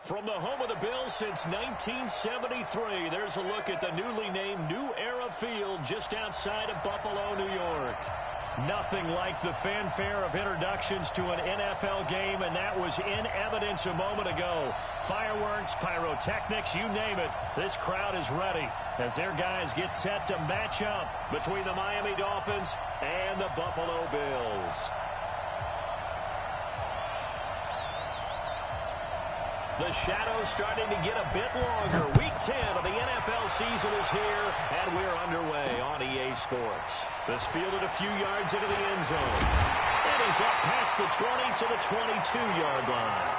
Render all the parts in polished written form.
From the home of the Bills since 1973, there's a look at the newly named New Era Field just outside of Buffalo, New York. Nothing like the fanfare of introductions to an NFL game, and that was in evidence a moment ago. Fireworks, pyrotechnics, you name it. This crowd is ready as their guys get set to match up between the Miami Dolphins and the Buffalo Bills. The shadow's starting to get a bit longer. Week 10 of the NFL season is here, and we're underway on EA Sports. This fielded a few yards into the end zone. And he's up past the 20 to the 22-yard line.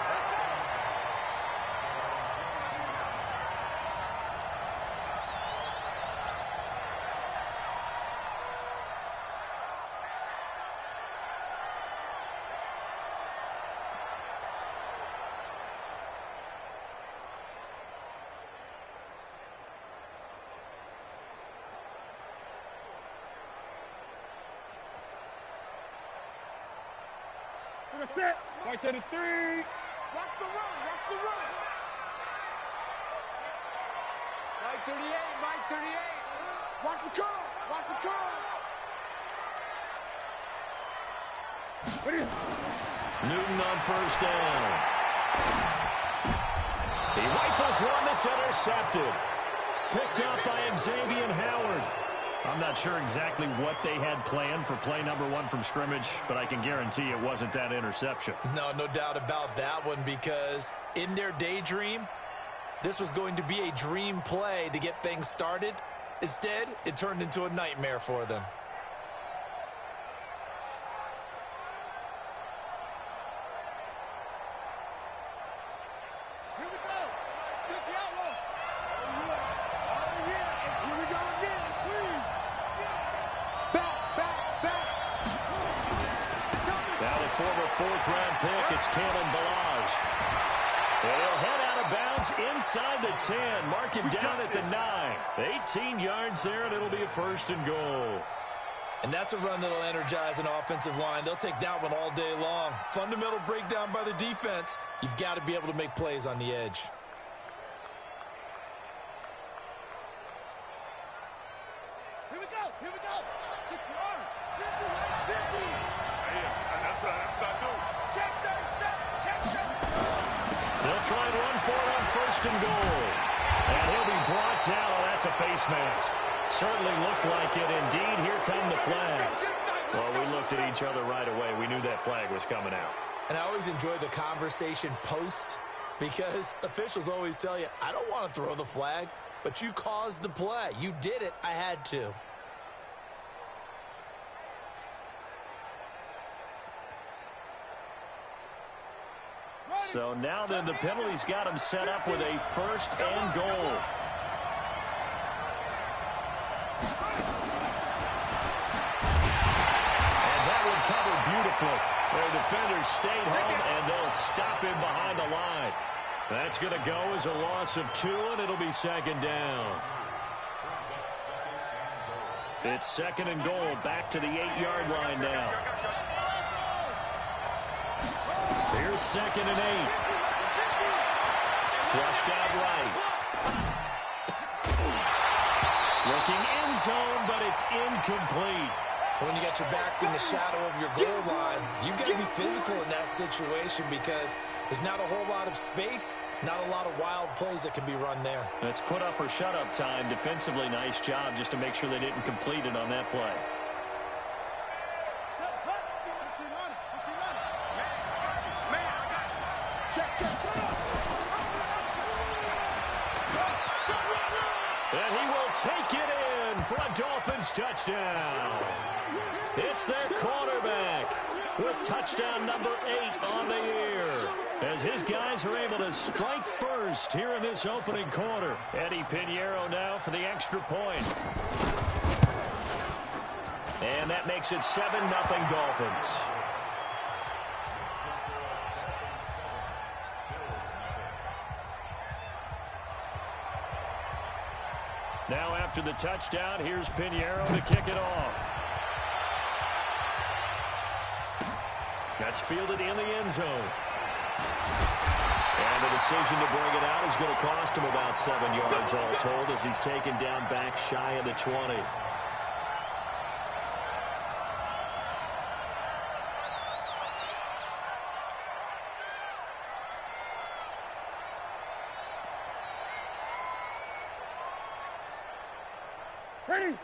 That's it. Right to the 3. Watch the run. Watch the run. Right 38. Right 38. Watch the curl. Watch the curl. Newton on first down. He rifles one that's intercepted. Picked up by Xavier Howard. I'm not sure exactly what they had planned for play number 1 from scrimmage, but I can guarantee it wasn't that interception. No doubt about that one, because in their daydream, this was going to be a dream play to get things started. Instead, it turned into a nightmare for them. Here we go. Fix the outlaw. Oh, yeah. Oh, yeah. And here we go again. Please. Back. Now the former 4th-round pick, it's Kalen Ballage. And he'll head out of bounds inside the 10, mark him down at the 9. 18 yards there, and it'll be a 1st and goal. And that's a run that'll energize an offensive line. They'll take that one all day long. Fundamental breakdown by the defense. You've got to be able to make plays on the edge. Here we go. 6 yards. 50. That's not good. Check that. They'll try and run for it on 1st and goal. And he'll be brought down. Oh, that's a face mask. Certainly looked like it. Indeed, here come the flags. Well, we looked at each other right away. We knew that flag was coming out. And I always enjoy the conversation post, because officials always tell you, I don't want to throw the flag, but you caused the play. You did it. I had to. So now then, the penalty's got him set up with a 1st and goal. And that one covered beautifully. Their defenders stayed home, and they'll stop him behind the line. That's going to go as a loss of 2, and it'll be 2nd down. It's 2nd and goal, back to the 8-yard line now. Here's 2nd and 8. Flushed out right. Looking end zone, but it's incomplete. When you got your backs in the shadow of your goal line, you've got to be physical in that situation, because there's not a whole lot of space, not a lot of wild plays that can be run there. That's put up or shut up time. Defensively, nice job just to make sure they didn't complete it on that play. And he will take it in for a Dolphins touchdown. It's their quarterback with touchdown number 8 on the year, as his guys are able to strike first here in this opening quarter. Eddie Pinheiro now for the extra point. And that makes it 7-0 Dolphins. Now after the touchdown, here's Pinheiro to kick it off. That's fielded in the end zone. And the decision to bring it out is going to cost him about 7 yards all told as he's taken down back shy of the 20.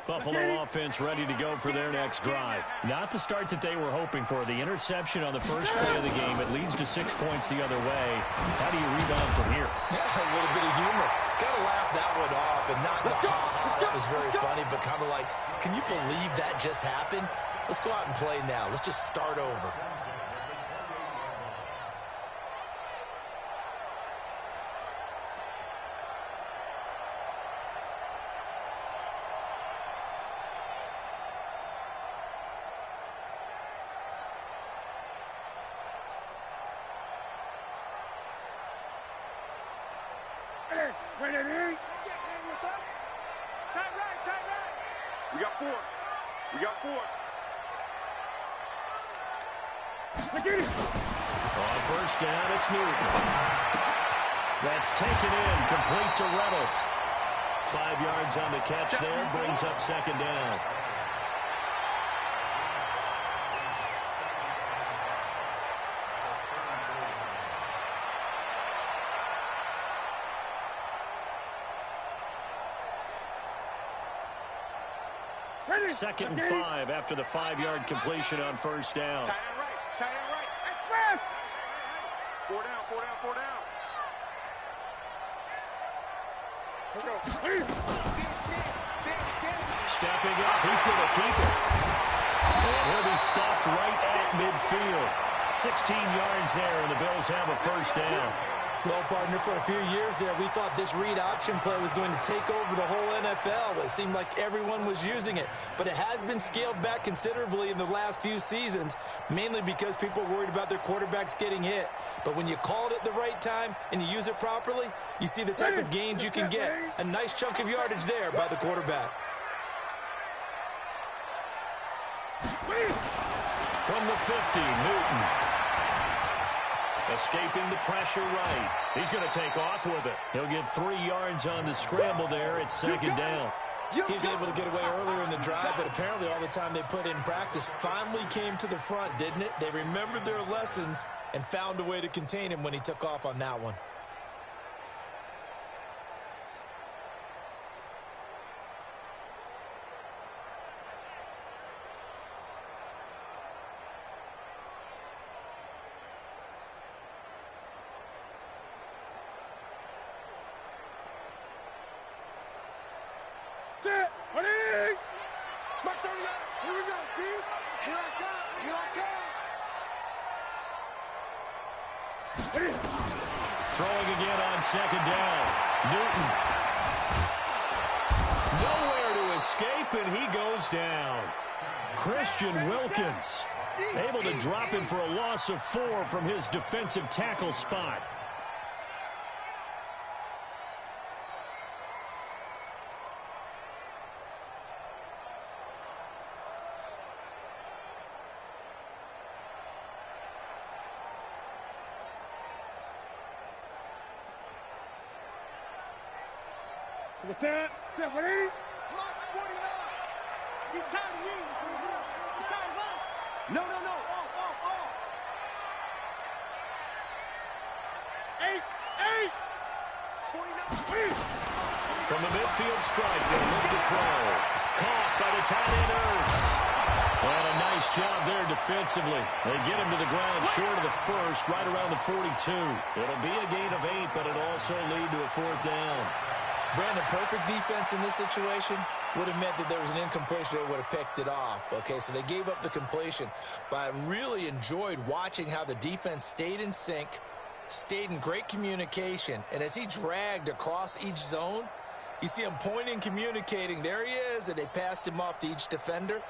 Buffalo offense ready to go for their next drive. Not the start that they were hoping for. The interception on the first play of the game. It leads to 6 points the other way. How do you rebound from here? Yeah, a little bit of humor. Got to laugh that one off, and not the ha-ha. That was very funny, but kind of like, can you believe that just happened? Let's go out and play now. Let's just start over. We got four. We got four. On first down, it's Newton. That's taken in, complete to Reynolds. 5 yards on the catch there, brings up second down. Second and 5 after the 5-yard completion on first down. Tight end right. Tight end right. Express. Four down. Four down. Four down. Let's go. Stepping up, he's going to keep it. And he'll be stopped right at midfield. 16 yards there, and the Bills have a first down. Well, partner, for a few years there, we thought this read option play was going to take over the whole NFL. It seemed like everyone was using it. But it has been scaled back considerably in the last few seasons, mainly because people are worried about their quarterbacks getting hit. But when you call it at the right time and you use it properly, you see the type of gains you can get. A nice chunk of yardage there by the quarterback. From the 50, Newton. Escaping the pressure right. He's going to take off with it. He'll get 3 yards on the scramble there. It's second down. He was able to get away earlier in the drive, but apparently all the time they put in practice finally came to the front, didn't it? They remembered their lessons and found a way to contain him when he took off on that one. Throwing again on second down. Newton. Nowhere to escape, and he goes down. Christian Wilkins able to drop him for a loss of 4 from his defensive tackle spot. Set. Ready? Block 49. He's tired of me. He's tired of us. No. Off. 8. 49. From the midfield strike, they look to throw. Caught by the tight end Ertz. And a nice job there defensively. They get him to the ground short of the first, right around the 42. It'll be a gain of 8, but it'll also lead to a 4th down. Brandon, perfect defense in this situation would have meant that there was an incompletion. They would have picked it off. Okay, so they gave up the completion. But I really enjoyed watching how the defense stayed in sync, stayed in great communication. And as he dragged across each zone, you see him pointing, communicating. There he is, and they passed him off to each defender.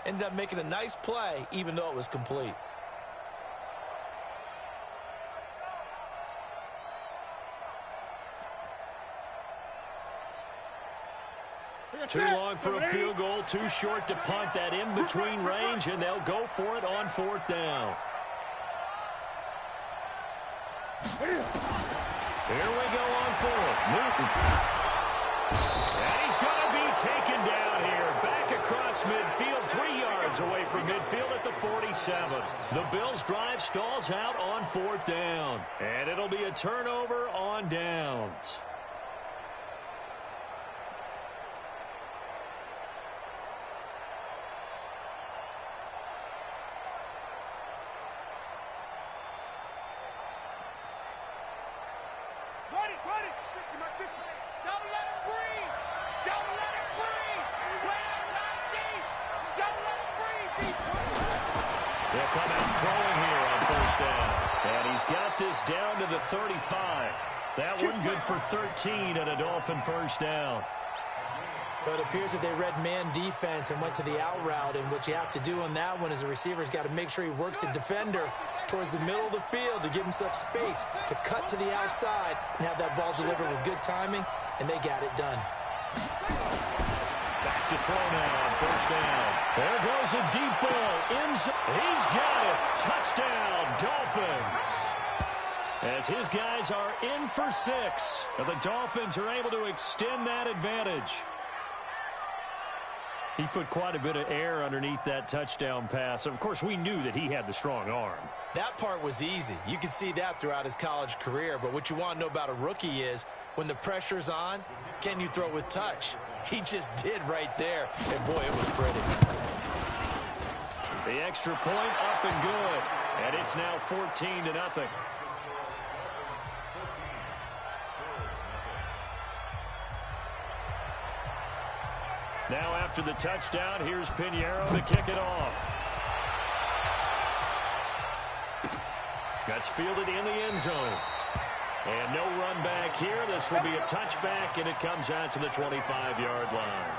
Ended up making a nice play, even though it was complete. Too long for a field goal, too short to punt. That in-between range, and they'll go for it on 4th down. Here we go on fourth. Newton. And he's going to be taken down here. Back across midfield, 3 yards away from midfield at the 47. The Bills' drive stalls out on fourth down. And it'll be a turnover on downs. Run it. 50, my 50. Don't let him breathe. Don't let him breathe. Play outside deep. Don't let him breathe. They'll come out throwing here on first down. And he's got this down to the 35. That one good for 13 and a Dolphin first down. But it appears that they read man defense and went to the out route, and what you have to do on that one is the receiver's got to make sure he works the defender towards the middle of the field to give himself space to cut to the outside and have that ball delivered with good timing, and they got it done. Back to throw now on first down. There goes a deep ball. He's got it. Touchdown, Dolphins. As his guys are in for 6. And the Dolphins are able to extend that advantage. He put quite a bit of air underneath that touchdown pass. Of course, we knew that he had the strong arm. That part was easy. You could see that throughout his college career. But what you want to know about a rookie is when the pressure's on, can you throw with touch? He just did right there. And, boy, it was pretty. The extra point up and good. And it's now 14-0. Now after the touchdown, here's Pinheiro to kick it off. That's fielded in the end zone. And no run back here. This will be a touchback, and it comes out to the 25-yard line.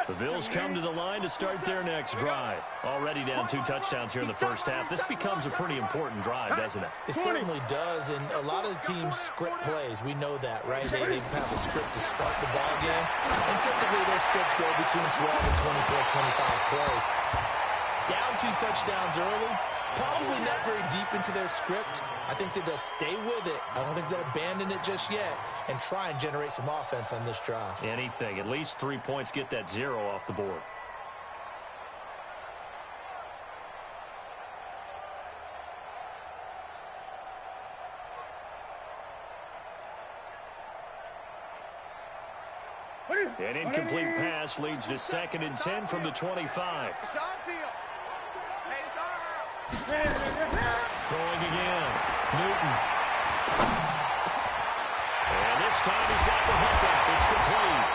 The Bills come to the line to start their next drive. Already down 2 touchdowns here in the first half. This becomes a pretty important drive, doesn't it? It certainly does, and a lot of the teams script plays. We know that, right? They have a script to start the ball game, and typically those scripts go between 12 and 24, 25 plays. Down 2 touchdowns early, probably not very deep into their script. I think that they'll stay with it. I don't think they'll abandon it just yet and try and generate some offense on this drive. Anything. At least 3 points, get that 0 off the board. An incomplete pass leads to 2nd and 10 from the 25. It's our field. Hey, it's our house. Throwing again. Newton. And this time he's got the hook up. It's complete.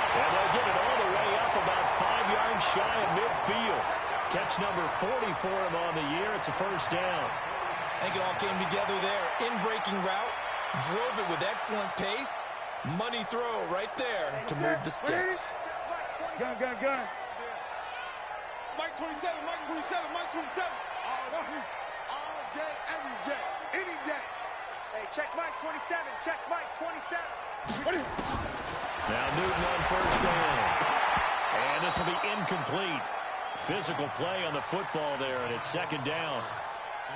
And they'll get it all the way up about 5 yards shy of midfield. Catch number 40 for him on the year. It's a first down. I think it all came together there. In-breaking route. Drove it with excellent pace. Money throw right there to move the sticks. Gun. Mike 27, Mike 27, Mike 27. All day, every day, any day. Hey, check Mike 27, check Mike 27. Now Newton on first down. And this will be incomplete. Physical play on the football there, and it's 2nd down.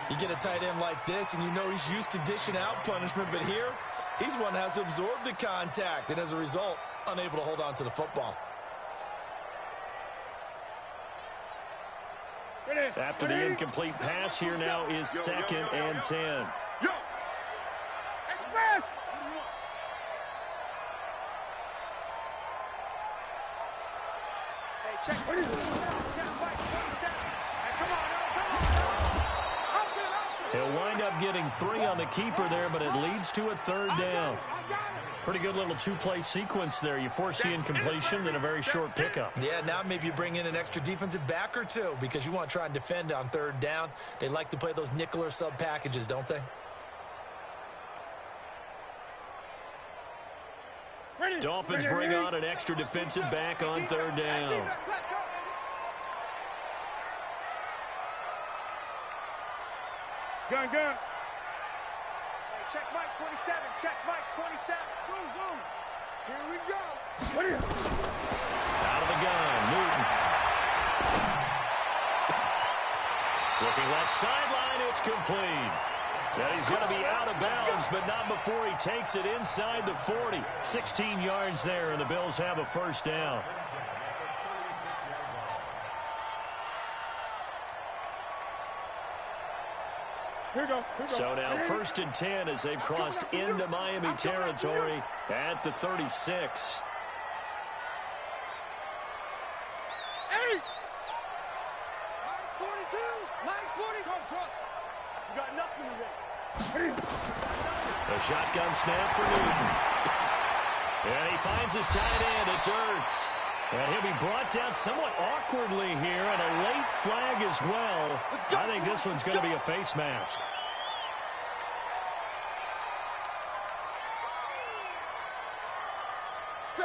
You get a tight end like this, and you know he's used to dishing out punishment, but here, he's one that has to absorb the contact, and as a result, unable to hold on to the football. After the incomplete pass, here now is 2nd and 10. Hey, check Mike 27. Hey, come on. He'll wind up getting 3 on the keeper there, but it leads to a 3rd down. Pretty good little 2-play sequence there. You force the incompletion, then a very short pickup. Yeah, now maybe you bring in an extra defensive back or 2 because you want to try and defend on 3rd down. They like to play those nickel or sub packages, don't they? Dolphins bring on an extra defensive back on 3rd down. Gun. Hey, check Mike 27. Check Mike 27. Zoom. Here we go. Out of the gun, Newton. Looking left sideline, it's complete. And he's going to be out of bounds, but not before he takes it inside the 40. 16 yards there, and the Bills have a first down. Here we go. So now 1st and 10 as they've crossed into Miami territory at the 36. Mike's 42. Mike's 40. You got nothing today. A shotgun snap for Newton. And he finds his tight end. It's Ertz. And he'll be brought down somewhat awkwardly here, and a late flag as well. I think this one's going to be a face mask.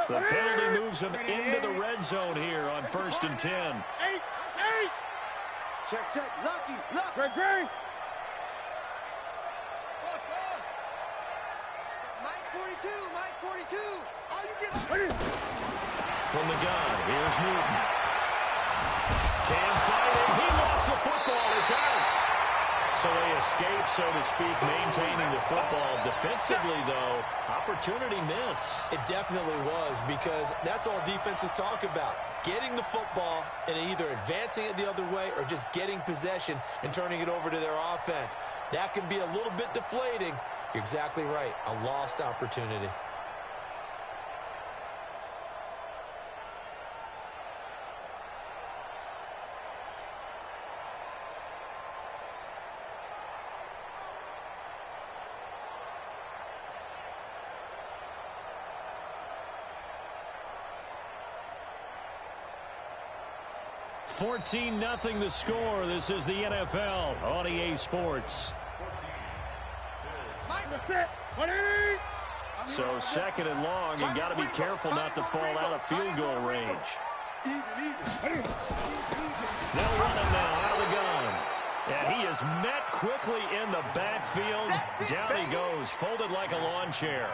The penalty moves him into the red zone here on 1st and 10. Eight. Check. Lucky. Great. Mike 42. All you get. From the gun, here's Newton. Can't fight it. He lost the football. It's out. So they escape, so to speak, maintaining the football. Defensively, though, opportunity miss. It definitely was, because that's all defenses talk about. Getting the football and either advancing it the other way or just getting possession and turning it over to their offense. That can be a little bit deflating. You're exactly right. A lost opportunity. $14-0 the score. This is the NFL on EA Sports. So 2nd and long, you got to be careful not to fall out of field goal range. They'll run him now out of the gun. And he is met quickly in the backfield. Down he goes, folded like a lawn chair.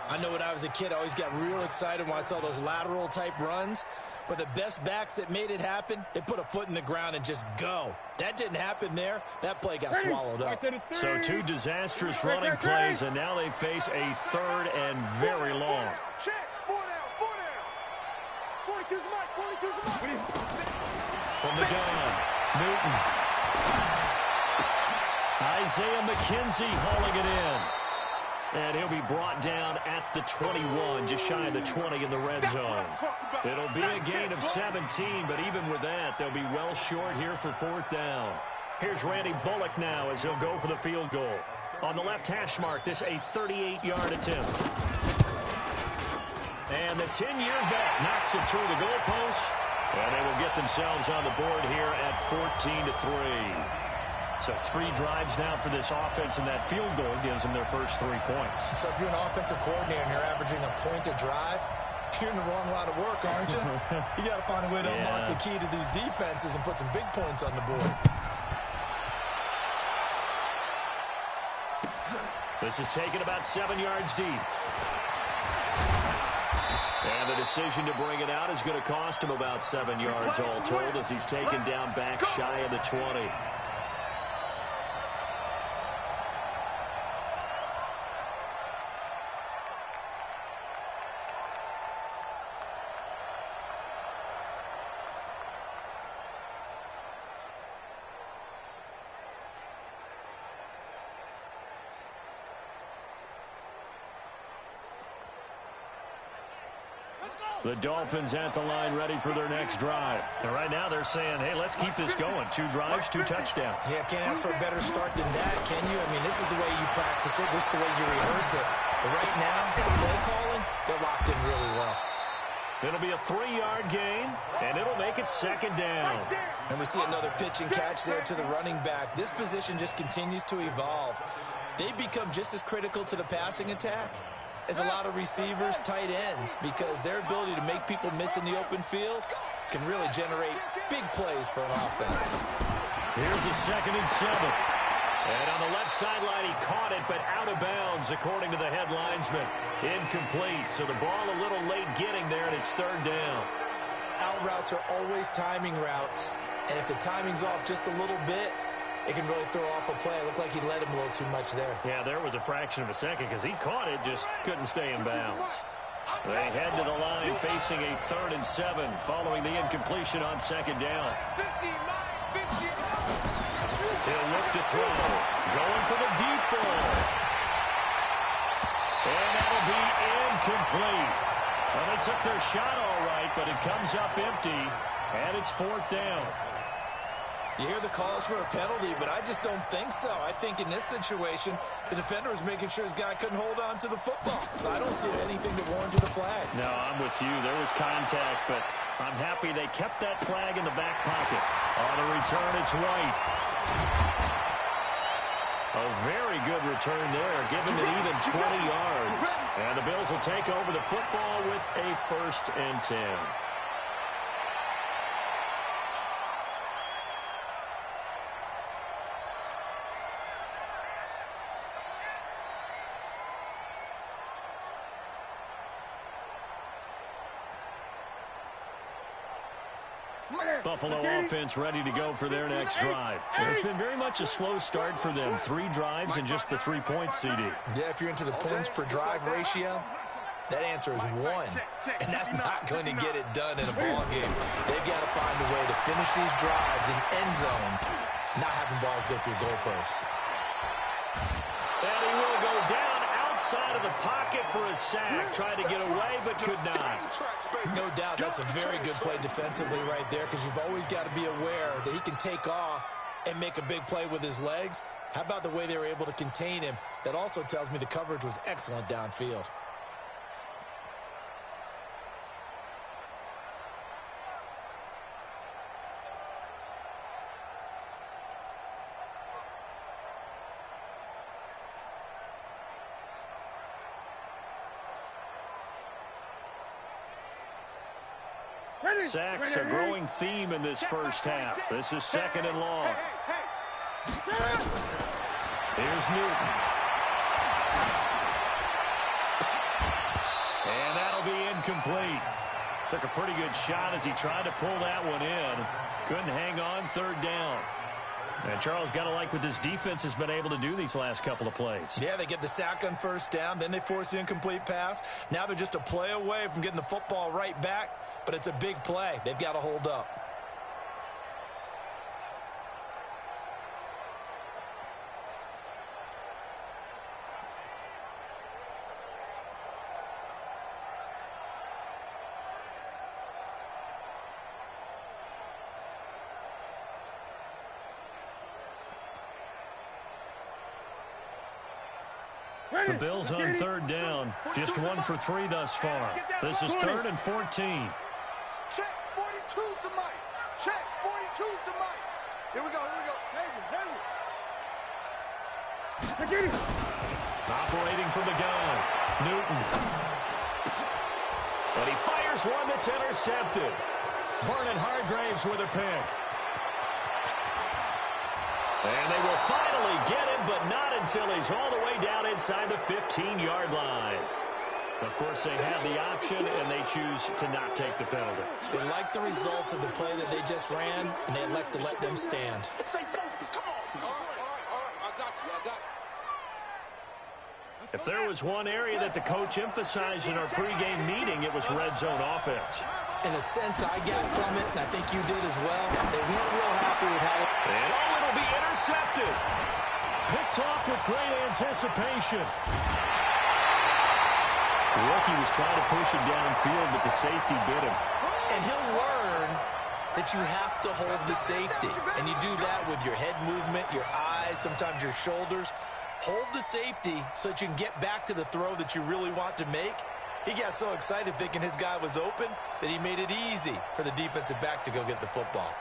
I know when I was a kid, I always got real excited when I saw those lateral type runs. But the best backs that made it happen, they put a foot in the ground and just go. That didn't happen there. That play got swallowed up. So 2 disastrous running plays, and now they face a 3rd and very long. Check. 4 down. 42's Mike. From the gun, Newton. Isaiah McKenzie hauling it in. And he'll be brought down at the 21, just shy of the 20 in the red zone. It'll be a gain of 17, but even with that, they'll be well short here for 4th down. Here's Randy Bullock now as he'll go for the field goal. On the left hash mark, this a 38-yard attempt. And the 10-year vet knocks it through the goalpost, and they will get themselves on the board here at 14-3. So 3 drives now for this offense, and that field goal gives them their first 3 points. So if you're an offensive coordinator and you're averaging a point a drive, you're in the wrong line of work, aren't you? You got to find a way to unlock the key to these defenses and put some big points on the board. This is taken about 7 yards deep. And the decision to bring it out is going to cost him about 7 yards all told, as he's taken down back shy of the 20. The Dolphins at the line ready for their next drive. And right now they're saying, hey, let's keep this going. 2 drives, 2 touchdowns. Yeah, can't ask for a better start than that, can you? I mean, this is the way you practice it. This is the way you rehearse it. But right now, the play calling, they're locked in really well. It'll be a 3-yard gain, and it'll make it 2nd down. And we see another pitch and catch there to the running back. This position just continues to evolve. They become just as critical to the passing attack as a lot of receivers, tight ends, because their ability to make people miss in the open field can really generate big plays for an offense. Here's a 2nd and 7. And on the left sideline, he caught it, but out of bounds, according to the head linesman. Incomplete, so the ball a little late getting there, and it's third down. Out routes are always timing routes, and if the timing's off just a little bit, it can really throw off a play. It looked like he led him a little too much there. Yeah, there was a fraction of a second because he caught it, just couldn't stay in bounds. They head to the line facing a 3rd and 7 following the incompletion on second down. He'll look to throw. Going for the deep ball. And that'll be incomplete. Well, they took their shot all right, but it comes up empty, and it's 4th down. You hear the calls for a penalty, but I just don't think so. I think in this situation, the defender was making sure his guy couldn't hold on to the football. So I don't see anything that warranted a flag. No, I'm with you. There was contact, but I'm happy they kept that flag in the back pocket. On the return, it's White. A very good return there, giving it even 20 yards. And the Bills will take over the football with a 1st and 10. Buffalo offense ready to go for their next drive. It's been very much a slow start for them. 3 drives and just the 3 points, CD. Yeah, if you're into the points per drive ratio, that answer is 1. And that's not going to get it done in a ball game. They've got to find a way to finish these drives in end zones, not having balls go through goalposts. And he will go down outside of the pocket for a sack. Tried to get away, but could not. No doubt that's a very good play defensively right there, because you've always got to be aware that he can take off and make a big play with his legs. How about the way they were able to contain him? That also tells me the coverage was excellent downfield. Sacks, a growing theme in this first half. This is 2nd and long. Here's Newton. And that'll be incomplete. Took a pretty good shot as he tried to pull that one in. Couldn't hang on, 3rd down. And Charles, got to like what this defense has been able to do these last couple of plays. Yeah, they get the sack on 1st down, then they force the incomplete pass. Now they're just a play away from getting the football right back, but it's a big play. They've got to hold up. The Bills on 3rd down. Just 1 for 3 thus far. This is 3rd and 14. Check, 42's the mic. Check, 42's the mic. Here we go, here we go. Hayden. Operating from the gun, Newton. And he fires one that's intercepted. Vernon Hargreaves with a pick. And they will finally get him, but not until he's all the way down inside the 15-yard line. Of course, they have the option, and they choose to not take the penalty. They like the results of the play that they just ran, and they elect to let them stand. If there was one area that the coach emphasized in our pregame meeting, it was red zone offense. In a sense, I got from it, and I think you did as well. They weren't real happy with how it... And it'll be intercepted. Picked off with great anticipation. The rookie was trying to push him downfield, but the safety bit him. And he'll learn that you have to hold the safety. And you do that with your head movement, your eyes, sometimes your shoulders. Hold the safety so that you can get back to the throw that you really want to make. He got so excited thinking his guy was open that he made it easy for the defensive back to go get the football.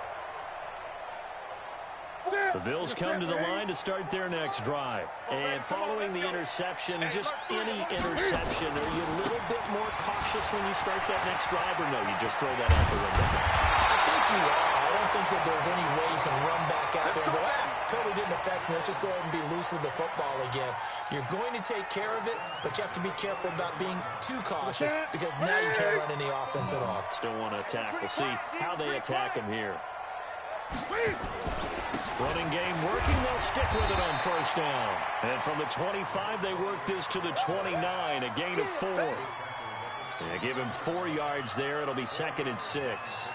The Bills come to the line to start their next drive. And following the interception, just any interception, are you a little bit more cautious when you start that next drive, or no, you just throw that out the window? I think you are. I don't think that there's any way you can run back out there and go, totally didn't affect me. Let's just go ahead and be loose with the football again. You're going to take care of it, but you have to be careful about being too cautious because now you can't run any offense at all. Still want to attack. We'll see how they attack him here. Running game working. They'll stick with it on first down. And from the 25, they work this to the 29, a gain of 4. They give him 4 yards there. It'll be 2nd and 6.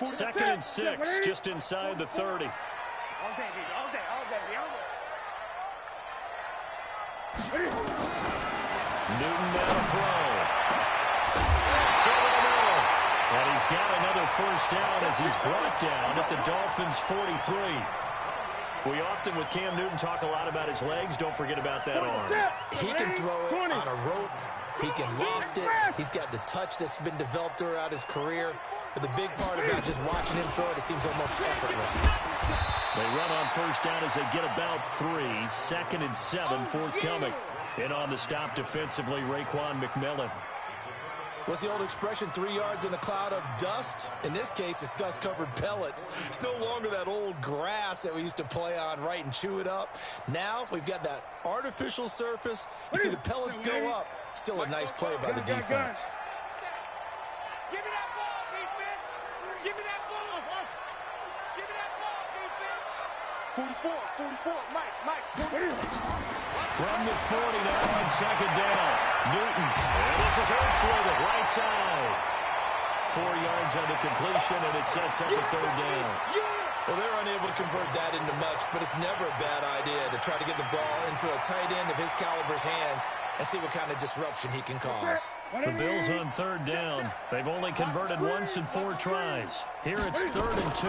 Second and 6, just inside the 30. All day, baby, all day, all day, all day. Newton now to throw. It's over the middle. And he's got another first down as he's brought down at the Dolphins' 43. We often, with Cam Newton, talk a lot about his legs. Don't forget about that arm. He can throw it on a rope. He can loft it. He's got the touch that's been developed throughout his career. But the big part about just watching him throw it, it seems almost effortless. They run on first down as they get about 3. 2nd and 7, forthcoming. In on the stop defensively, Raekwon McMillan. What's the old expression, 3 yards in a cloud of dust? In this case, it's dust-covered pellets. It's no longer that old grass that we used to play on, right, and chew it up. Now we've got that artificial surface. You see the pellets go up. Still a nice play by the defense. Give me that ball, defense. Give me that ball. Give me that ball, defense. 44, Mike. From the 40 now on 2nd down. Newton. And this is Ertz with it, right side. 4 yards on the completion, and it sets up a 3rd down. Well, they're unable to convert that into much, but it's never a bad idea to try to get the ball into a tight end of his caliber's hands and see what kind of disruption he can cause. The Bills on 3rd down. They've only converted once in 4 tries. Here it's 3rd and 2.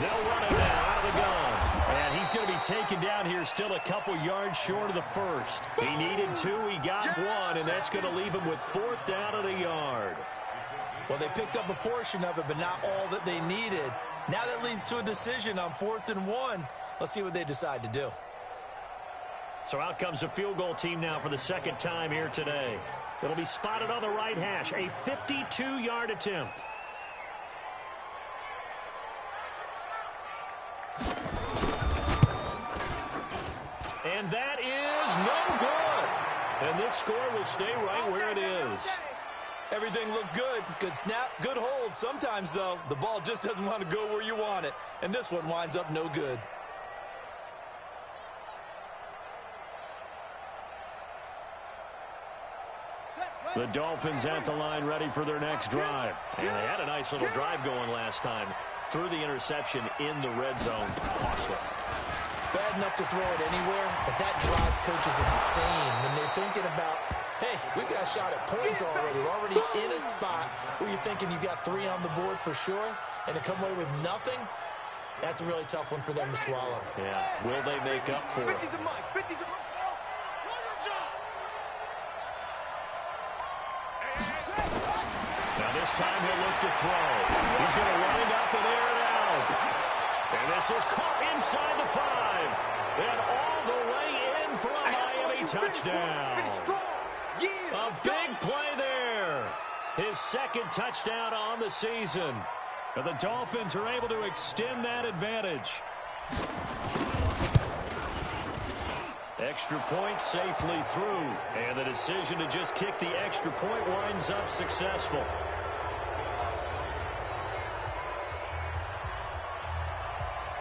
They'll run it now out of the gun. And he's going to be taken down here still a couple yards short of the first. He needed 2. He got 1, and that's going to leave him with 4th down and a yard. Well, they picked up a portion of it, but not all that they needed. Now that leads to a decision on 4th and 1. Let's see what they decide to do. So out comes a field goal team now for the 2nd time here today. It'll be spotted on the right hash, a 52-yard attempt. And that is no good. And this score will stay right where it is. Everything looked good. Good snap, good hold. Sometimes, though, the ball just doesn't want to go where you want it. And this one winds up no good. The Dolphins at the line ready for their next drive. And they had a nice little drive going last time. Threw the interception in the red zone. Costly. Bad enough to throw it anywhere, but that drives coaches insane when they're thinking about, hey, we got a shot at points already. We're already in a spot where you're thinking you got 3 on the board for sure, and to come away with nothing, that's a really tough one for them to swallow. Yeah, will they make up for it? Now this time he'll look to throw. He's going to run it up and air it out. And this is caught inside the 5. And all the way in for a Miami touchdown. A big play there. His 2nd touchdown on the season. And the Dolphins are able to extend that advantage. Extra point safely through. And the decision to just kick the extra point winds up successful.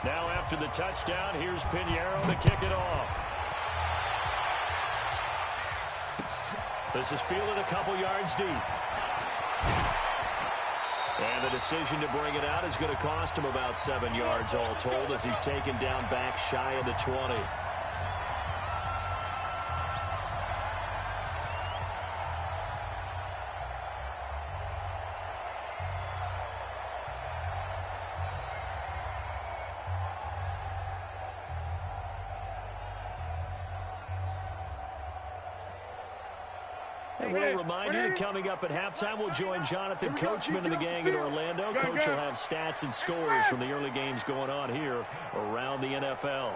Now after the touchdown, here's Pinheiro to kick it off. This is fielded a couple yards deep. And the decision to bring it out is going to cost him about 7 yards all told as he's taken down back shy of the 20. And we'll remind you that coming up at halftime, we'll join Jonathan Coachman and the gang in Orlando. Coach will have stats and scores from the early games going on here around the NFL.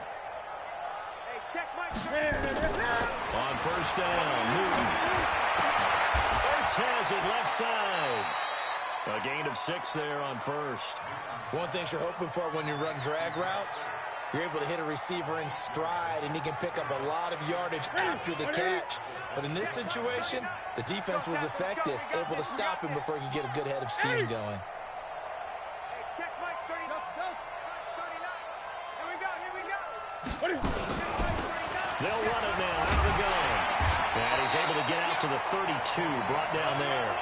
On first down, Newton. Has it left side. A gain of 6 there on first. One thing you're hoping for when you run drag routes, you're able to hit a receiver in stride, and he can pick up a lot of yardage after the catch. But in this situation, the defense was effective, able to stop him before he could get a good head of steam going. They'll run it now out of the gun. And he's able to get out to the 32, brought down there.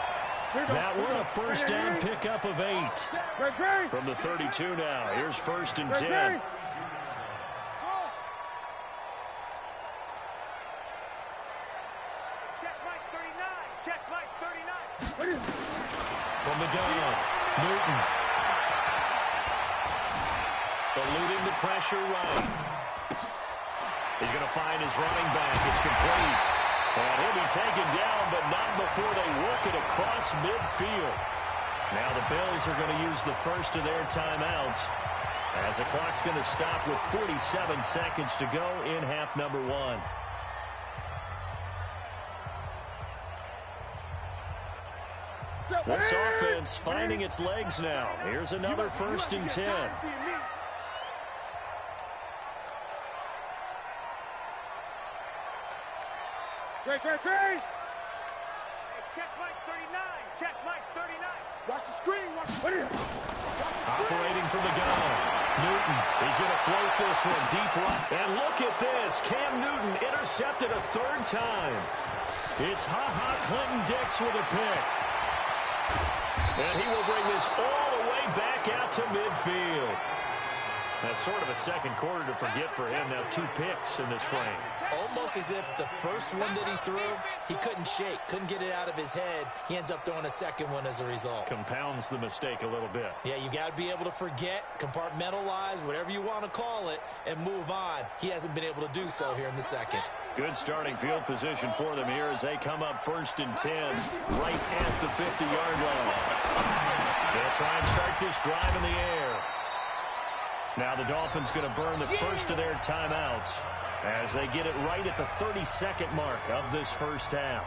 That one a first down pickup of 8. From the 32 now. Here's first and 10. From the gun, Newton. Eluding the pressure right. He's going to find his running back. It's complete. And he'll be taken down, but not before they work it across midfield. Now the Bills are going to use the first of their timeouts, as the clock's going to stop with 47 seconds to go in half number 1. This offense finding its legs now. Here's another first and 10. Great. Check Mike 39. Check Mike 39. Watch the screen. Operating from the gun. Newton. He's going to float this one deep right. And look at this. Cam Newton intercepted a 3rd time. It's Clinton-Dix with a pick. And he will bring this all the way back out to midfield. That's sort of a second quarter to forget for him. Now 2 picks in this frame. Almost as if the first one that he threw, he couldn't shake, couldn't get it out of his head. He ends up throwing a second one as a result. Compounds the mistake a little bit. Yeah, you got to be able to forget, compartmentalize, whatever you want to call it, and move on. He hasn't been able to do so here in the second. Good starting field position for them here as they come up first and 10 right at the 50-yard line. They'll try and start this drive in the air. Now the Dolphins going to burn the first of their timeouts as they get it right at the 32nd mark of this first half.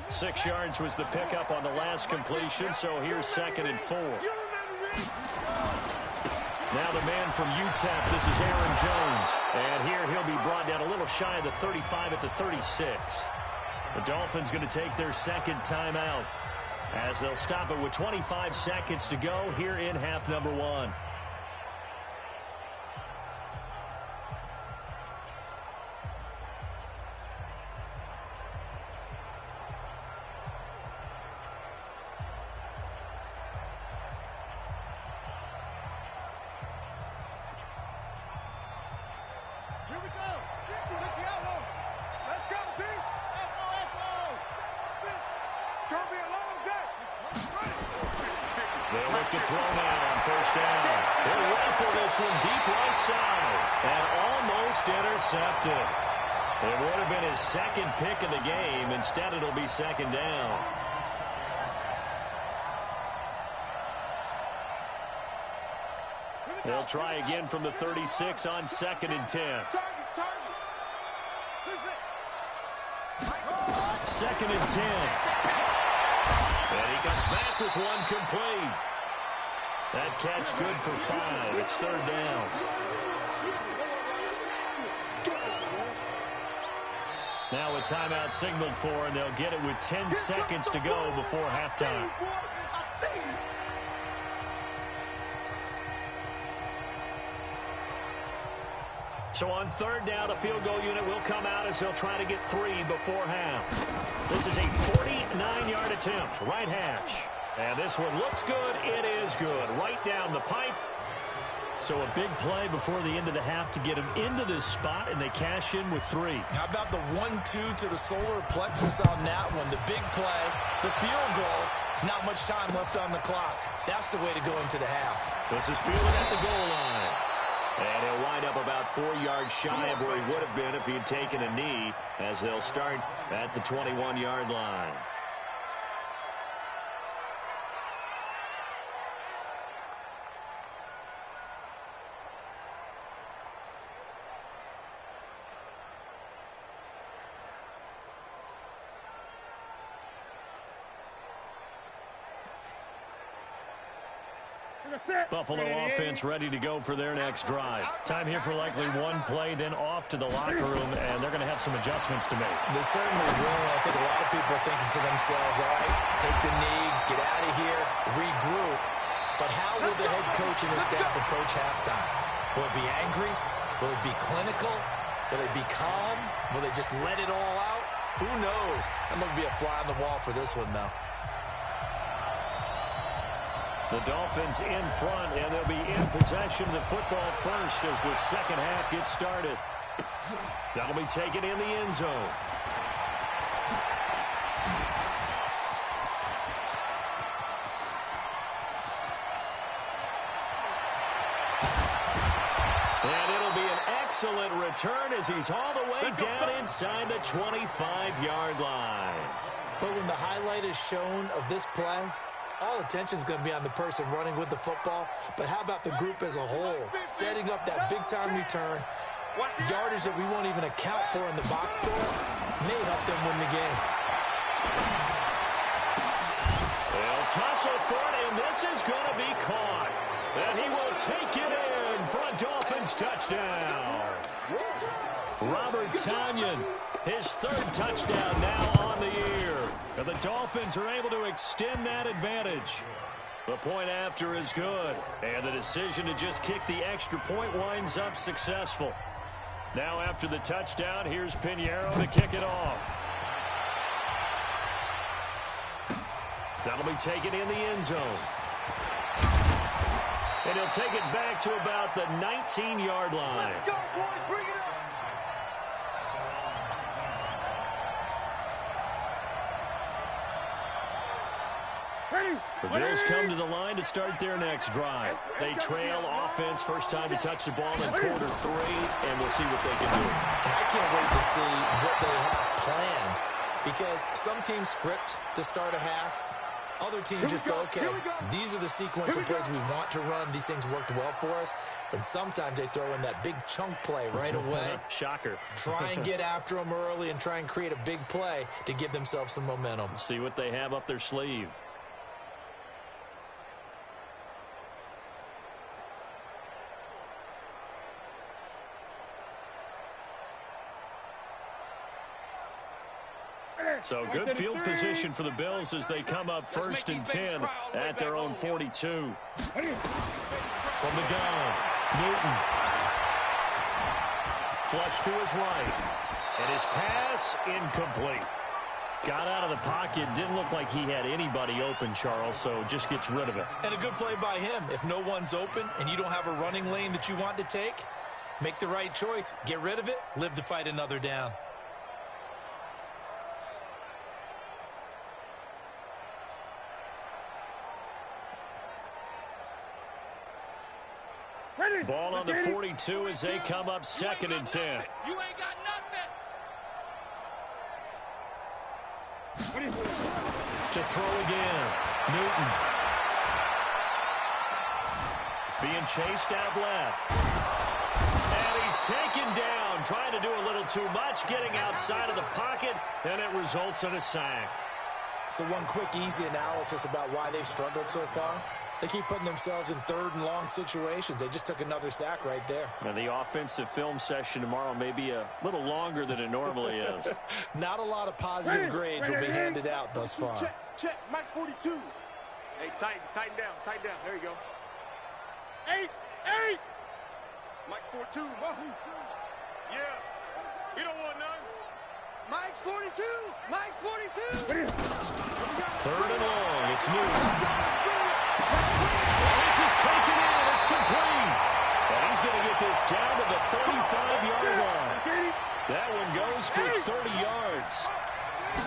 Six yards was the pickup on the last completion, so here's 2nd and 4. Now the man from UTEP, this is Aaron Jones. And here he'll be brought down a little shy of the 35 at the 36. The Dolphins going to take their 2nd timeout as they'll stop it with 25 seconds to go here in half number 1. They'll look to throw now on first down. They'll rifle this one deep right side and almost intercepted. It would have been his 2nd pick of the game. Instead, it'll be 2nd down. They'll try again from the 36 on 2nd and 10. 2nd and 10. And he comes back with one complete. That catch good for 5. It's 3rd down. Now a timeout signaled for, and they'll get it with 10 seconds to go before halftime. So on 3rd down, the field goal unit will come out as they'll try to get 3 before half. This is a 49-yard attempt, right hash. And this one looks good. It is good. Right down the pipe. So a big play before the end of the half to get them into this spot, and they cash in with 3. How about the 1-2 to the solar plexus on that one? The big play, the field goal, not much time left on the clock. That's the way to go into the half. This is fielded at the goal line. And he'll wind up about 4 yards shy of where he would have been if he had taken a knee, as they'll start at the 21-yard line. Buffalo offense ready to go for their next drive. Time here for likely one play, then off to the locker room, and they're going to have some adjustments to make. They certainly will. I think a lot of people are thinking to themselves, all right, take the knee, get out of here, regroup. But how will the head coach and his staff approach halftime? Will it be angry? Will it be clinical? Will they be calm? Will they just let it all out? Who knows? I'm going to be a fly on the wall for this one, though. The Dolphins in front, and they'll be in possession of the football first as the second half gets started. That'll be taken in the end zone. And it'll be an excellent return as he's all the way down inside the 25-yard line. But when the highlight is shown of this play, all attention is going to be on the person running with the football. But how about the group as a whole? Setting up that big-time return, yardage that we won't even account for in the box score, may help them win the game. They'll tussle for it, and this is going to be caught. And he will take it in for a Dolphins touchdown. Robert Tonyan, his third touchdown now on the year. And the Dolphins are able to extend that advantage. The point after is good. And the decision to just kick the extra point winds up successful. Now after the touchdown, here's Pinheiro to kick it off. That'll be taken in the end zone. And he'll take it back to about the 19-yard line. Let's go, boys. Bring it up. The Bills come to the line to start their next drive. They trail offense, first time to touch the ball in quarter 3, and we'll see what they can do. I can't wait to see what they have planned, because some teams script to start a half. Other teams just go, okay, these are the sequence of plays we want to run. These things worked well for us. And sometimes they throw in that big chunk play right away. Shocker. Try and get after them early and try and create a big play to give themselves some momentum. See what they have up their sleeve. So good field position for the Bills as they come up first and 10 at their own 42. From the gun, Newton. Flush to his right. And his pass incomplete. Got out of the pocket. Didn't look like he had anybody open, Charles, so just gets rid of it. And a good play by him. If no one's open and you don't have a running lane that you want to take, make the right choice. Get rid of it. Live to fight another down. Ball on the 42 as they come up second and 10. You ain't got nothing. To throw again. Newton. Being chased out left. And he's taken down, trying to do a little too much, getting outside of the pocket, and it results in a sack. So one quick, easy analysis about why they've struggled so far. They keep putting themselves in third and long situations. They just took another sack right there. And the offensive film session tomorrow may be a little longer than it normally is. Not a lot of positive grades will be handed out thus far. Check, Mike 42. Hey, tighten down. There you go. 8. Mike's 42. Yeah. We don't want none. Mike's 42. Third and long. It's Newton. This is taken in. It's complete. And he's going to get this down to the 35-yard line. That one goes for 30 yards.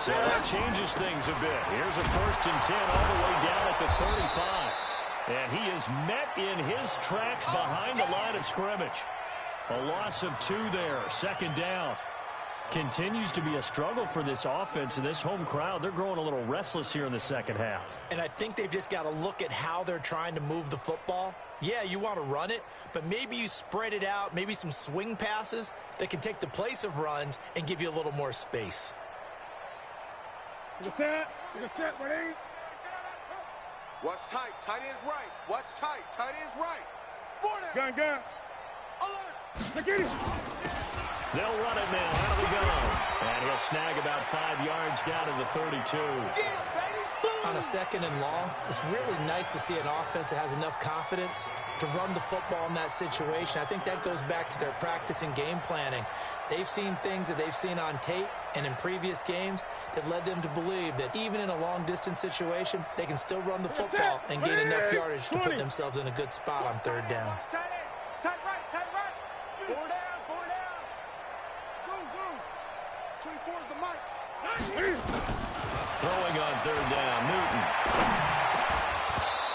So that changes things a bit. Here's a first and 10 all the way down at the 35. And he is met in his tracks behind the line of scrimmage. A loss of 2 there, second down. Continues to be a struggle for this offense and this home crowd. They're growing a little restless here in the second half. And I think they've just got to look at how they're trying to move the football. Yeah, you want to run it, but maybe you spread it out, maybe some swing passes that can take the place of runs and give you a little more space. Watch tight. Tight ends right. Watch tight. Tight ends right. Gun. Alert. Get it. They'll run it now. Out of the gun. And he'll snag about 5 yards down to the 32. On a second and long, it's really nice to see an offense that has enough confidence to run the football in that situation. I think that goes back to their practice and game planning. They've seen things that they've seen on tape and in previous games that led them to believe that even in a long-distance situation, they can still run the football and gain enough yardage to put themselves in a good spot on third down. Tight right. 4 down. 24 is the mic. Throwing on third down, Newton.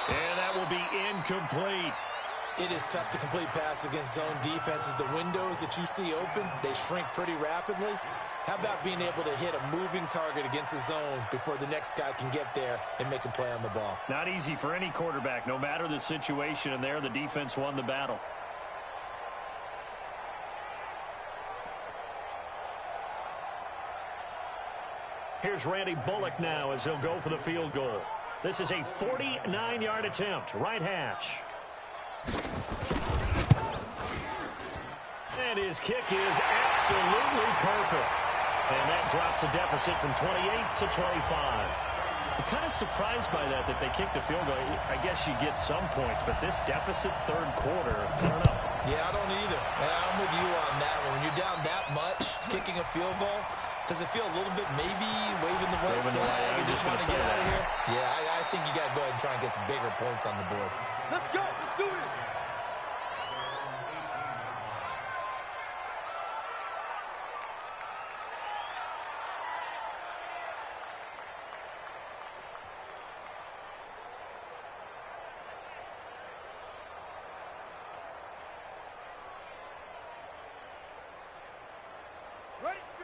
And that will be incomplete. It is tough to complete passes against zone defenses. The windows that you see open, they shrink pretty rapidly. How about being able to hit a moving target against a zone before the next guy can get there and make a play on the ball? Not easy for any quarterback, no matter the situation, and there the defense won the battle. Here's Randy Bullock now as he'll go for the field goal. This is a 49-yard attempt, right hash. And his kick is absolutely perfect. And that drops a deficit from 28 to 25. I'm kind of surprised by that they kicked the field goal. I guess you get some points, but this deficit third quarter, I don't know. Yeah, I don't either. I'm with you on that one. When you're down that much, kicking a field goal, does it feel a little bit maybe waving the white flag and just want to get out of here? Yeah, I think you got to go ahead and try and get some bigger points on the board. Let's go. Let's do it.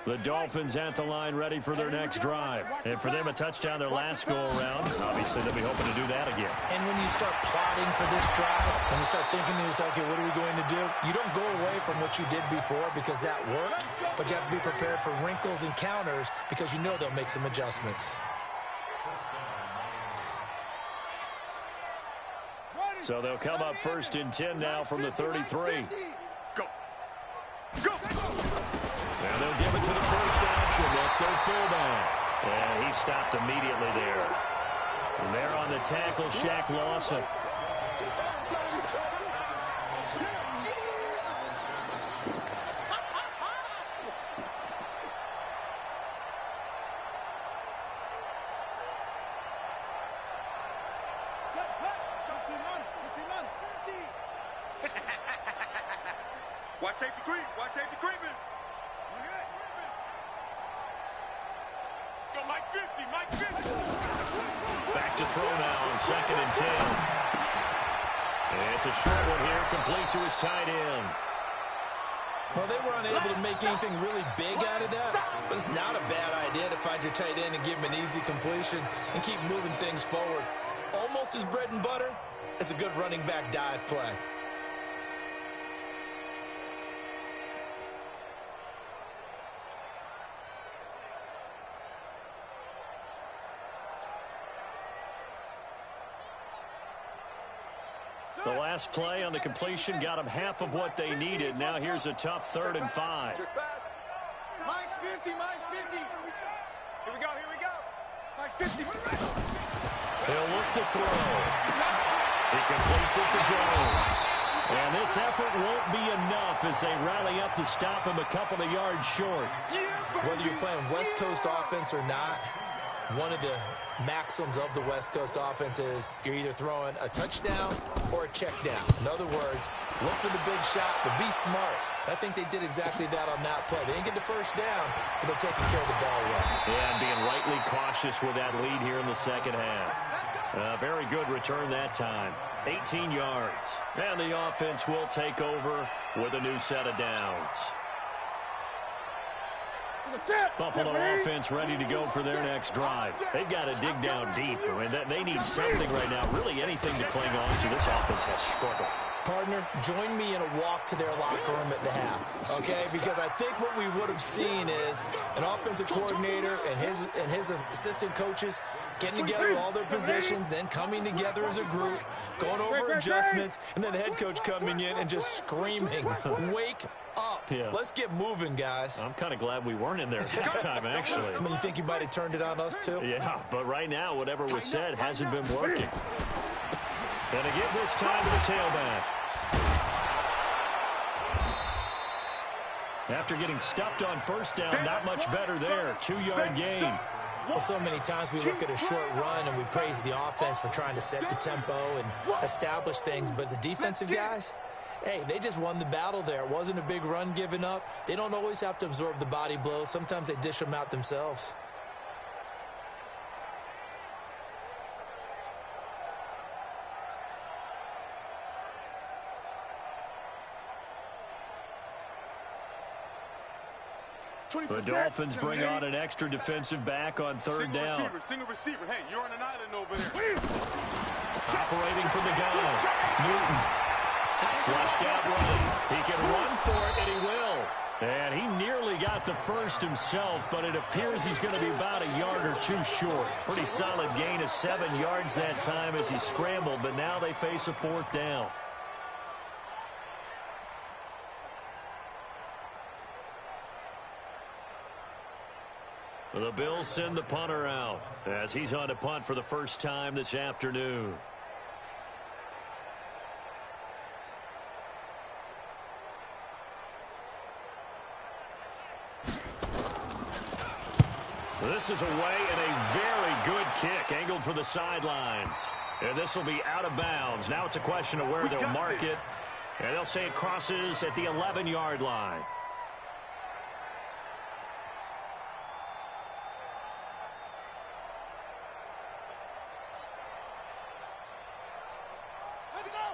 The Dolphins at the line ready for their next drive. And for them, a touchdown their last go-around. Obviously, they'll be hoping to do that again. And when you start plotting for this drive, when you start thinking to yourself, okay, what are we going to do? You don't go away from what you did before because that worked, but you have to be prepared for wrinkles and counters because you know they'll make some adjustments. So they'll come up first and 10 now from the 33. Go. And they'll give it to the first option. That's their fullback. And he stopped immediately there. And there on the tackle, Shaq Lawson. Watch safety creep. Watch safety creeping. Go Mike 50. Back to throw now on second and 10. And it's a short one here, complete to his tight end. Well, they were unable to make anything really big out of that, but it's not a bad idea to find your tight end and give him an easy completion and keep moving things forward. Almost as bread and butter as a good running back dive play. The last play on the completion got them half of what they needed. Now here's a tough 3rd and 5. Mike's 50. Here we go. Mike's 50. He'll look to throw. He completes it to Jones. And this effort won't be enough as they rally up to stop him a couple of yards short. Whether you're playing West Coast offense or not, one of the maxims of the West Coast offense is you're either throwing a touchdown or a check down. In other words, look for the big shot, but be smart. I think they did exactly that on that play. They didn't get the first down, but they're taking care of the ball well. Yeah, and being rightly cautious with that lead here in the second half. Very good return that time. 18 yards. And the offense will take over with a new set of downs. Buffalo offense ready to go for their next drive. They've got to dig down deep. I mean, they need something right now, really anything to cling on to. This offense has struggled. Partner, join me in a walk to their locker room at the half, okay? Because I think what we would have seen is an offensive coordinator and his assistant coaches getting together with all their positions, then coming together as a group, going over adjustments, and then the head coach coming in and just screaming, wake up. Yeah. Let's get moving, guys. I'm kind of glad we weren't in there at halftime, actually. I mean, you think he might have turned it on us, too? Yeah, but right now, whatever was said hasn't been working. And to give this time to the tailback. After getting stuffed on first down, not much better there. 2-yard gain. Well, so many times we look at a short run and we praise the offense for trying to set the tempo and establish things, but the defensive guys, hey, they just won the battle there. It wasn't a big run given up. They don't always have to absorb the body blows. Sometimes they dish them out themselves. The Dolphins bring on an extra defensive back on third down. Single receiver. Hey, you're on an island over there. Operating from the gun. Newton. Flushed out right. He can run for it, and he will. And he nearly got the first himself, but it appears he's going to be about a yard or two short. Pretty solid gain of 7 yards that time as he scrambled, but now they face a fourth down. The Bills send the punter out as he's on to punt for the first time this afternoon. This is away and a very good kick angled for the sidelines. And this will be out of bounds. Now it's a question of where they'll mark it. And they'll say it crosses at the 11-yard line.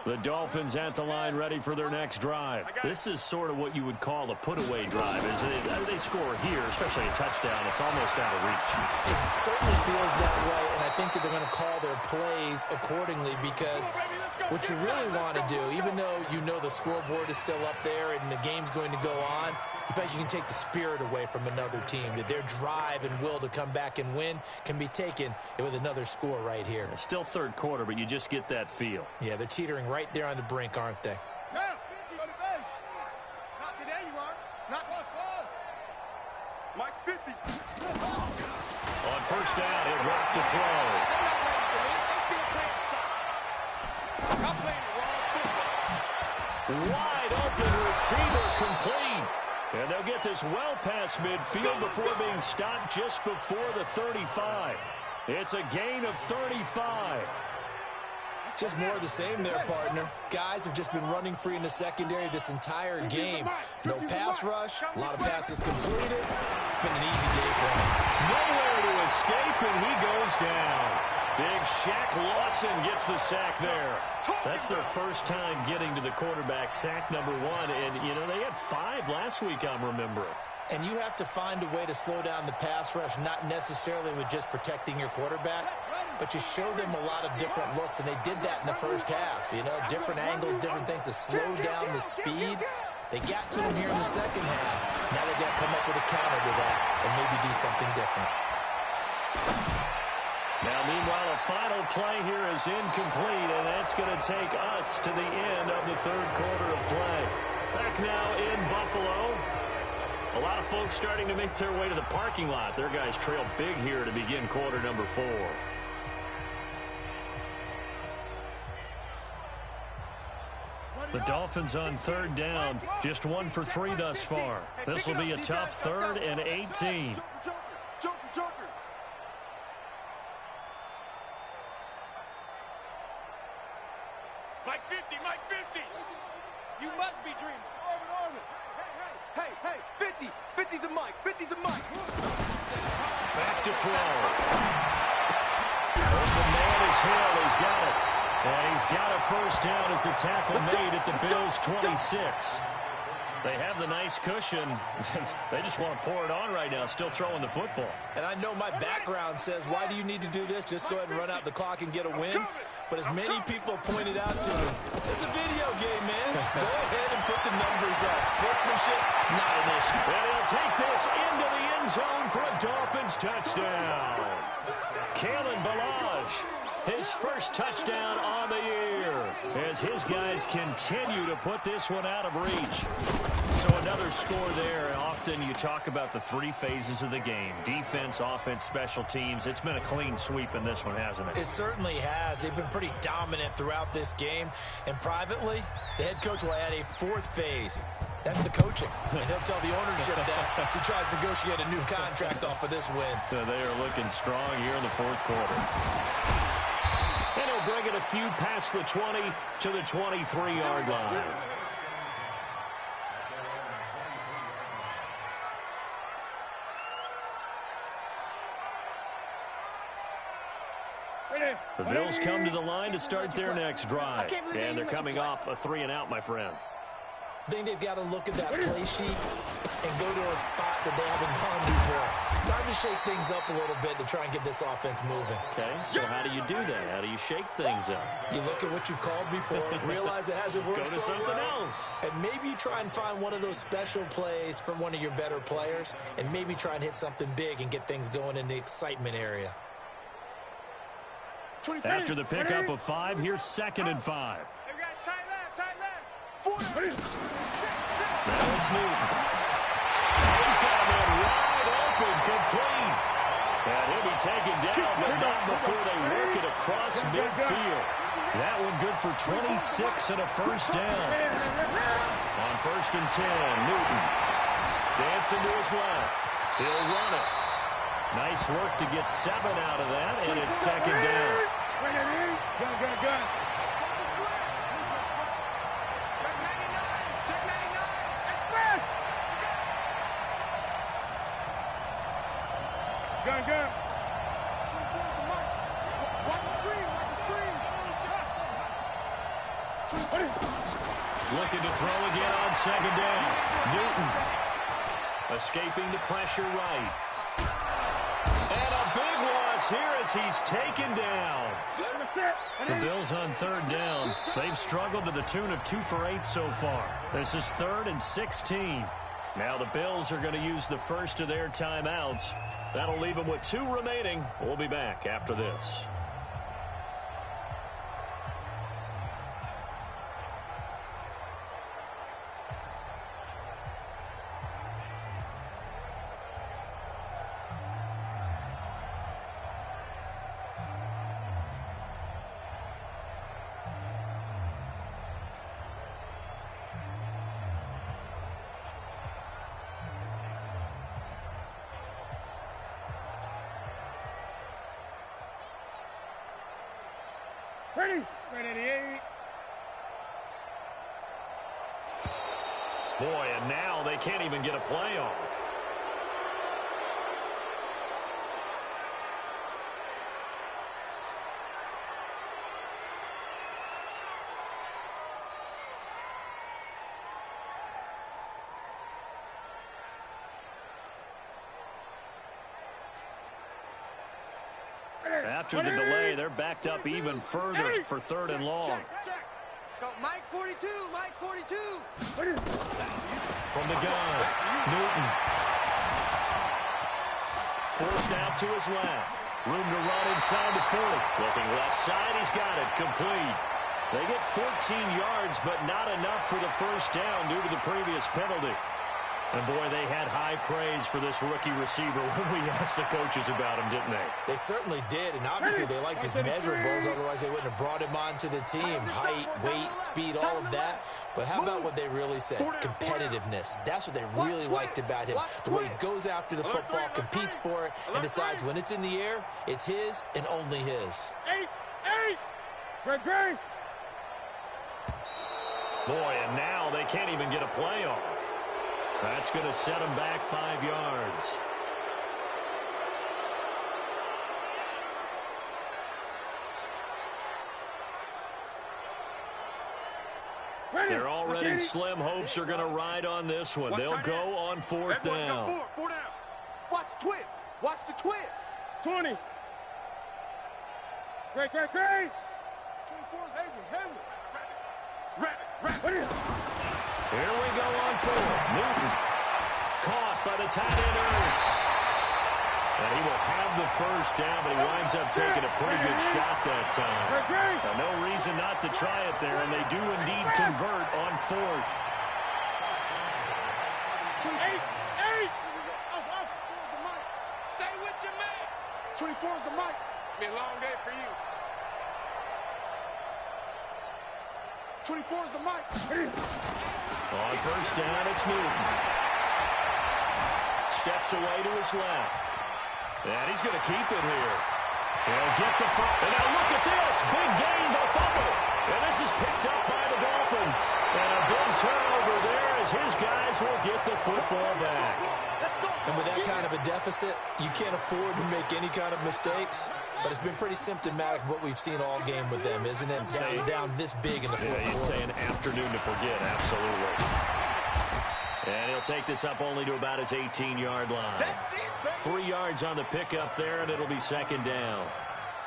The Dolphins at the line ready for their next drive. This is sort of what you would call a put-away drive. As they score here, especially a touchdown, it's almost out of reach. It certainly feels that way, and I think that they're going to call their plays accordingly because what you really want to do, even though you know the scoreboard is still up there and the game's going to go on, you feel like you can take the spirit away from another team, that their drive and will to come back and win can be taken with another score right here. It's still third quarter, but you just get that feel. Yeah, they're teetering right there on the brink, aren't they? Yeah, 50 on the bench. Not today, you are. Not us, boss. Mike's 50. On first down, he'll drop to throw. Wide open receiver complete. And they'll get this well past midfield before being stopped just before the 35. It's a gain of 35. Just more of the same there, partner. Guys have just been running free in the secondary this entire game. No pass rush, a lot of passes completed. Been an easy day for him. Nowhere to escape, and he goes down. Big Shaq Lawson gets the sack there. That's their first time getting to the quarterback, sack number 1. And, you know, they had 5 last week, I'm remembering. And you have to find a way to slow down the pass rush, not necessarily with just protecting your quarterback, but you show them a lot of different looks, and they did that in the first half. You know, different angles, different things to slow down the speed. They got to him here in the second half. Now they've got to come up with a counter to that and maybe do something different. Now, meanwhile, a final play here is incomplete, and that's going to take us to the end of the third quarter of play. Back now in Buffalo. A lot of folks starting to make their way to the parking lot. Their guys trail big here to begin quarter number 4. The Dolphins on third down, just 1 for 3 thus far. This will be a tough 3rd and 18. Mike 50, Mike 50. You must be dreaming. Orbit. Hey, 50. 50's the Mike, 50's the Mike. Back to throw. Open man is Hill. He's got it. And he's got a first down as the tackle made at the Bills' 26. They have the nice cushion. They just want to pour it on right now, still throwing the football. And I know my background says, why do you need to do this? Just go ahead and run out the clock and get a win. But as many people pointed out to me, it's a video game, man. Go ahead and put the numbers up. Sportsmanship, not an issue. And he'll take this into the end zone for a Dolphins touchdown. Kalen Ballage, his first touchdown on the year, as his guys continue to put this one out of reach. So another score there. And often you talk about the three phases of the game: defense, offense, special teams. It's been a clean sweep in this one, hasn't it? It certainly has. They've been pretty dominant throughout this game. And privately, the head coach will add a fourth phase. That's the coaching. And he'll tell the ownership that as he tries to negotiate a new contract off of this win. So they are looking strong here in the fourth quarter. And he'll bring it a few past the 20 to the 23-yard line. The Bills come to the line to start their next drive. And they're coming off a 3-and-out, my friend. I think they've got to look at that play sheet and go to a spot that they haven't gone before. Time to shake things up a little bit to try and get this offense moving. Okay, so how do you do that? How do you shake things up? You look at what you've called before, realize it hasn't worked Go to so something well, else. and maybe you try and find one of those special plays from one of your better players, and maybe try and hit something big and get things going in the excitement area. After the pickup of 5, here's 2nd and 5. Tight left. Now it's Newton. He's got a man wide open, complete. And he'll be taken down, but not before they work it across midfield. That one good for 26 and a first down. On 1st and 10, Newton dancing to his left. He'll run it. Nice work to get 7 out of that, and it's 2nd down. Gun. Gun. Watch the screen. Looking to throw again on 2nd down. Newton escaping the pressure right. And a big loss here as he's taken down. The Bills on 3rd down. They've struggled to the tune of 2 for 8 so far. This is 3rd and 16. Now the Bills are going to use the first of their timeouts. That'll leave them with 2 remaining. We'll be back after this. Ready, 88. Boy, and now they can't even get a play off. After the delay, they're backed up even further for 3rd and long. Check. Let's go. Mike 42. From the gun, Newton. Forced out to his left. Room to run inside the 40. Looking left side, he's got it. Complete. They get 14 yards, but not enough for the first down due to the previous penalty. And, boy, they had high praise for this rookie receiver when we asked the coaches about him, didn't they? They certainly did, and obviously they liked his measurables, otherwise they wouldn't have brought him onto the team. Height, weight, speed, all of that. But how about what they really said? Competitiveness. That's what they really liked about him. The way he goes after the football, competes for it, and decides when it's in the air, it's his and only his. 8. Great. Boy, and now they can't even get a play off. That's going to set them back 5 yards. They're already slim hopes are going to ride on this one. They'll go on fourth down. Four down. Watch the twist. Watch the twist. 20. Great. 24 is Hayward. Rabbit. Here we go on fourth. Newton caught by the tight end Ertz. And he will have the first down, but he winds up taking a pretty good shot that time. Now, no reason not to try it there, and they do indeed convert on fourth. 8. Stay with your man. 24 is the mic. It's been a long day for you. 24 is the mic. On first down, it's Newton. Steps away to his left. And he's going to keep it here. He'll get the front. And now look at this. Big gain by fumble. And this is picked up by the Dolphins. And a big turnover there as his guys will get the football back. And with that kind of a deficit, you can't afford to make any kind of mistakes. But it's been pretty symptomatic of what we've seen all game with them, isn't it? Down this big in the fourth quarter. You'd say an afternoon to forget, absolutely. And he'll take this up only to about his 18-yard line. 3 yards on the pickup there, and it'll be second down.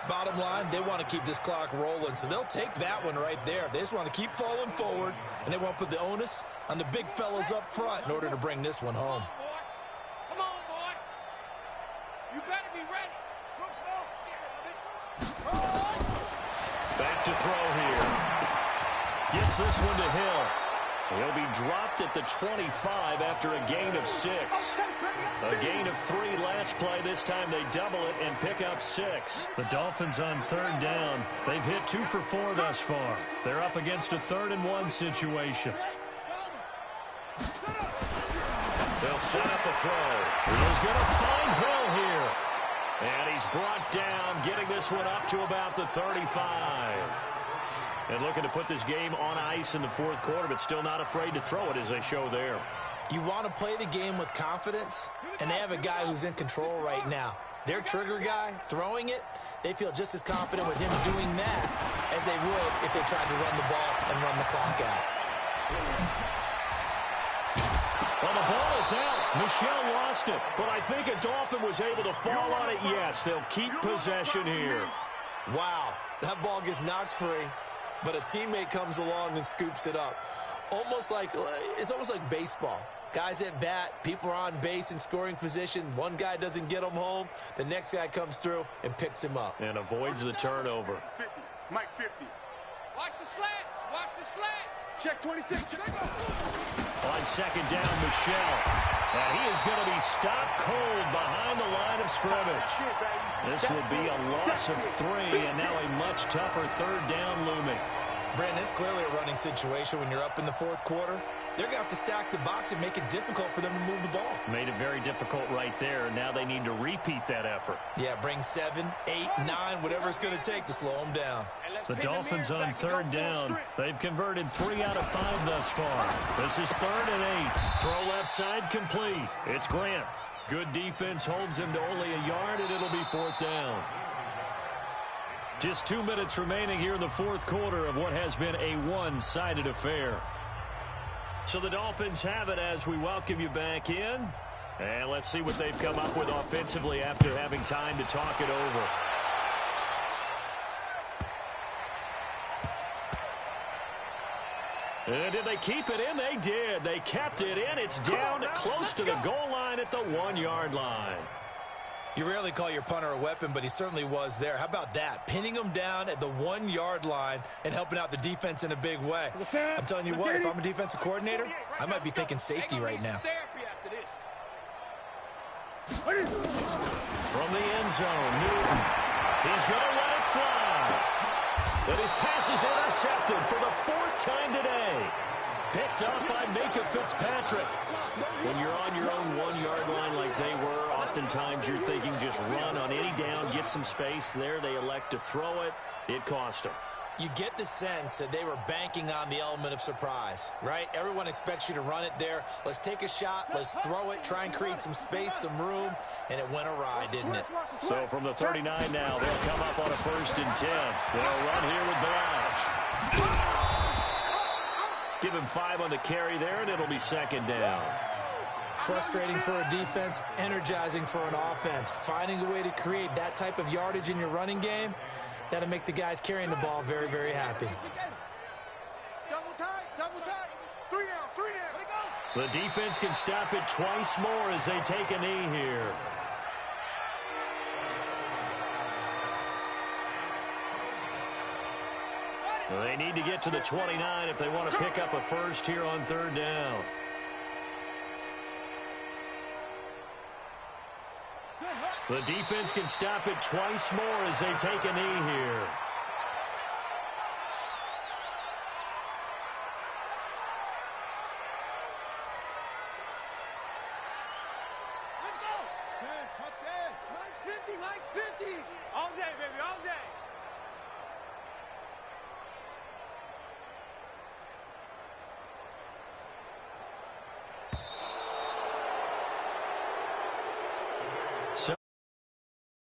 Bottom line, they want to keep this clock rolling, so they'll take that one right there. They just want to keep falling forward, and they want to put the onus on the big fellas up front in order to bring this one home. Come on, boy. You better be ready. Back to throw here. Gets this one to Hill. He'll be dropped at the 25 after a gain of 6. A gain of 3 last play. This time they double it and pick up 6. The Dolphins on third down. They've hit 2 for 4 thus far. They're up against a 3rd-and-1 situation. They'll set up a throw. He's going to find Hill here. And he's brought down, getting this one up to about the 35. And looking to put this game on ice in the fourth quarter, but still not afraid to throw it as they show there. You want to play the game with confidence, and they have a guy who's in control right now. Their trigger guy, throwing it, they feel just as confident with him doing that as they would if they tried to run the ball and run the clock out. Well, the ball is out. Michel lost it, but I think a Dolphin was able to fall on it. Yes, they'll keep possession here. Wow, that ball gets knocked free, but a teammate comes along and scoops it up. It's almost like baseball. Guys at bat, people are on base in scoring position. One guy doesn't get him home. The next guy comes through and picks him up. And avoids the turnover. 50. Mike 50. Watch the slats. Watch the slat. Check 26. On second down, Michel. And he is going to be stopped cold behind the line of scrimmage. This will be a loss of 3, and now a much tougher third down looming. Brandon, it's clearly a running situation when you're up in the fourth quarter. They're going to have to stack the box and make it difficult for them to move the ball. Made it very difficult right there. Now they need to repeat that effort. Yeah, bring 7, 8, 9, whatever it's going to take to slow them down. The Dolphins on third down. They've converted 3 out of 5 thus far. This is 3rd and 8. Throw left side complete. It's Grant. Good defense holds him to only a yard, and it'll be 4th down. Just 2 minutes remaining here in the fourth quarter of what has been a one-sided affair. So the Dolphins have it as we welcome you back in. And let's see what they've come up with offensively after having time to talk it over. And did they keep it in? They did. They kept it in. It's down close to the goal line at the 1-yard line. You rarely call your punter a weapon, but he certainly was there. How about that? Pinning him down at the 1-yard line and helping out the defense in a big way. I'm telling you what, if I'm a defensive coordinator, I might be thinking safety right now. From the end zone, Newton. He's going to let it fly. But his pass is intercepted for the 4th time today. Picked up by Micah Fitzpatrick. When you're on your own 1-yard line like they were, oftentimes you're thinking just run on any down, get some space. There they elect to throw it. It cost them. You get the sense that they were banking on the element of surprise, right? Everyone expects you to run it there. Let's take a shot. Let's throw it. Try and create some space, some room. And it went awry, didn't it? So from the 39 now, they'll come up on a 1st and 10. They'll run here with Barrage. Give him 5 on the carry there, and it'll be second down. Frustrating for a defense, energizing for an offense. Finding a way to create that type of yardage in your running game, that'll make the guys carrying the ball very, very happy. Double tight. 3 down. Let it go. The defense can stop it twice more as they take a knee here. Well, they need to get to the 29 if they want to pick up a first here on third down. The defense can stop it twice more as they take a knee here. Let's go. Touchdown. Mike's 50. All day, baby, all day.